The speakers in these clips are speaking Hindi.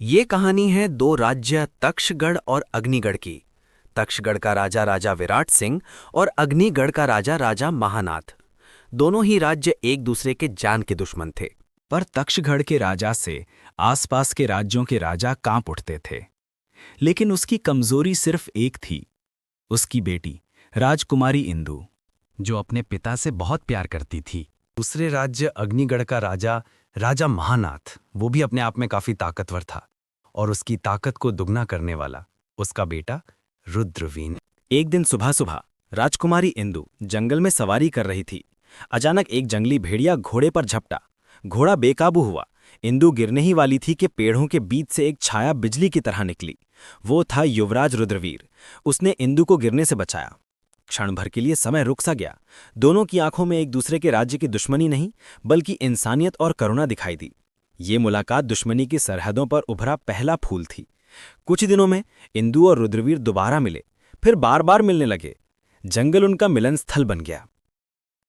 ये कहानी है दो राज्य तक्षगढ़ और अग्निगढ़ की। तक्षगढ़ का राजा राजा विराट सिंह और अग्निगढ़ का राजा राजा महानाथ। दोनों ही राज्य एक दूसरे के जान के दुश्मन थे। पर तक्षगढ़ के राजा से आसपास के राज्यों के राजा कांप उठते थे। लेकिन उसकी कमजोरी सिर्फ एक थी, उसकी बेटी राजकुमारी इंदु, जो अपने पिता से बहुत प्यार करती थी। दूसरे राज्य अग्निगढ़ का राजा राजा महानाथ, वो भी अपने आप में काफी ताकतवर था, और उसकी ताकत को दुगना करने वाला उसका बेटा रुद्रवीन। एक दिन सुबह सुबह राजकुमारी इंदु जंगल में सवारी कर रही थी। अचानक एक जंगली भेड़िया घोड़े पर झपटा। घोड़ा बेकाबू हुआ। इंदु गिरने ही वाली थी कि पेड़ों के बीच से एक छाया बिजली की तरह निकली। वो था युवराज रुद्रवीर। उसने इंदु को गिरने से बचाया। क्षण भर के लिए समय रुक सा गया। दोनों की आंखों में एक दूसरे के राज्य की दुश्मनी नहीं, बल्कि इंसानियत और करुणा दिखाई दी। ये मुलाकात दुश्मनी की सरहदों पर उभरा पहला फूल थी। कुछ दिनों में इंदु और रुद्रवीर दोबारा मिले, फिर बार बार मिलने लगे। जंगल उनका मिलन स्थल बन गया।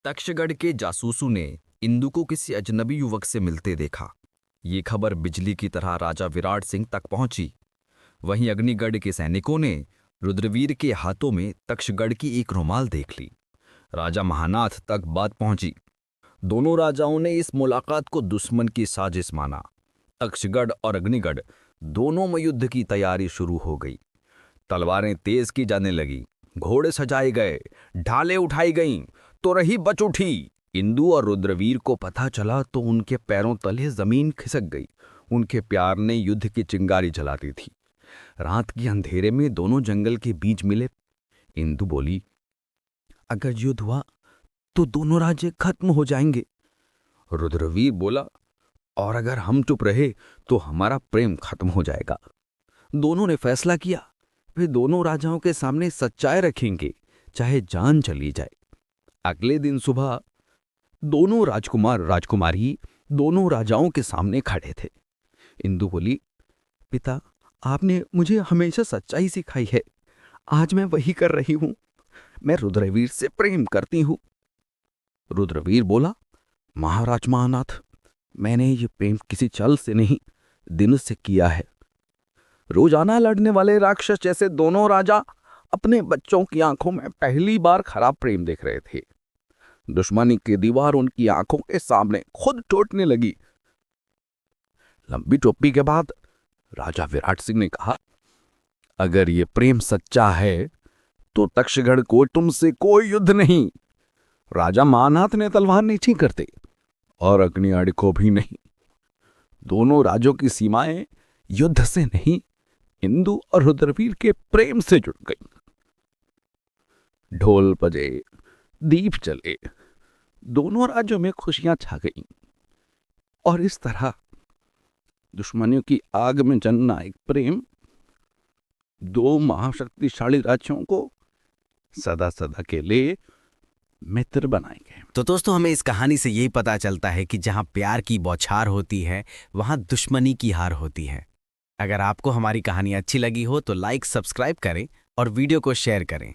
तक्षगढ़ के जासूसों ने इंदु को किसी अजनबी युवक से मिलते देखा। ये खबर बिजली की तरह राजा विराट सिंह तक पहुंची। वहीं अग्निगढ़ के सैनिकों ने रुद्रवीर के हाथों में तक्षगढ़ की एक रुमाल देख ली। राजा महानाथ तक बात पहुंची। दोनों राजाओं ने इस मुलाकात को दुश्मन की साजिश माना। तक्षगढ़ और अग्निगढ़ दोनों में युद्ध की तैयारी शुरू हो गई। तलवारें तेज की जाने लगी, घोड़े सजाए गए, ढालें उठाई गईं, तो रही बच उठी। इंदु और रुद्रवीर को पता चला तो उनके पैरों तले जमीन खिसक गई। उनके प्यार ने युद्ध की चिंगारी जलाती थी। रात के अंधेरे में दोनों जंगल के बीच मिले। इंदु बोली, अगर युद्ध हुआ तो दोनों राज्य खत्म हो जाएंगे। रुद्रवीर बोला, और अगर हम चुप रहे तो हमारा प्रेम खत्म हो जाएगा। दोनों ने फैसला किया, वे दोनों राजाओं के सामने सच्चाई रखेंगे, चाहे जान चली जाए। अगले दिन सुबह दोनों राजकुमार राजकुमारी दोनों राजाओं के सामने खड़े थे। इंदु बोली, पिता, आपने मुझे हमेशा सच्चाई सिखाई है, आज मैं वही कर रही हूं। मैं रुद्रवीर से प्रेम करती हूं। रुद्रवीर बोला, महाराज महानाथ, मैंने ये प्रेम किसी छल से नहीं, दिन से किया है। रोजाना लड़ने वाले राक्षस जैसे दोनों राजा अपने बच्चों की आंखों में पहली बार खराब प्रेम देख रहे थे। दुश्मनी की दीवार उनकी आंखों के सामने खुद टूटने लगी। लंबी चुप्पी के बाद राजा विराट सिंह ने कहा, अगर ये प्रेम सच्चा है तो तक्षगढ़ को तुमसे कोई युद्ध नहीं। राजा महानाथ ने तलवार नीची करते और अग्निगढ़ को भी नहीं। दोनों राज्यों की सीमाएं युद्ध से नहीं, इंदु और रुद्रवीर के प्रेम से जुड़ गईं। ढोल बजे, दीप जले, दोनों राज्यों में खुशियां छा गईं। और इस तरह दुश्मनियों की आग में जलना एक प्रेम दो महाशक्तिशाली राज्यों को सदा सदा के लिए मित्र बनाएंगे। तो दोस्तों, हमें इस कहानी से यही पता चलता है कि जहां प्यार की बौछार होती है, वहां दुश्मनी की हार होती है। अगर आपको हमारी कहानी अच्छी लगी हो तो लाइक, सब्सक्राइब करें और वीडियो को शेयर करें।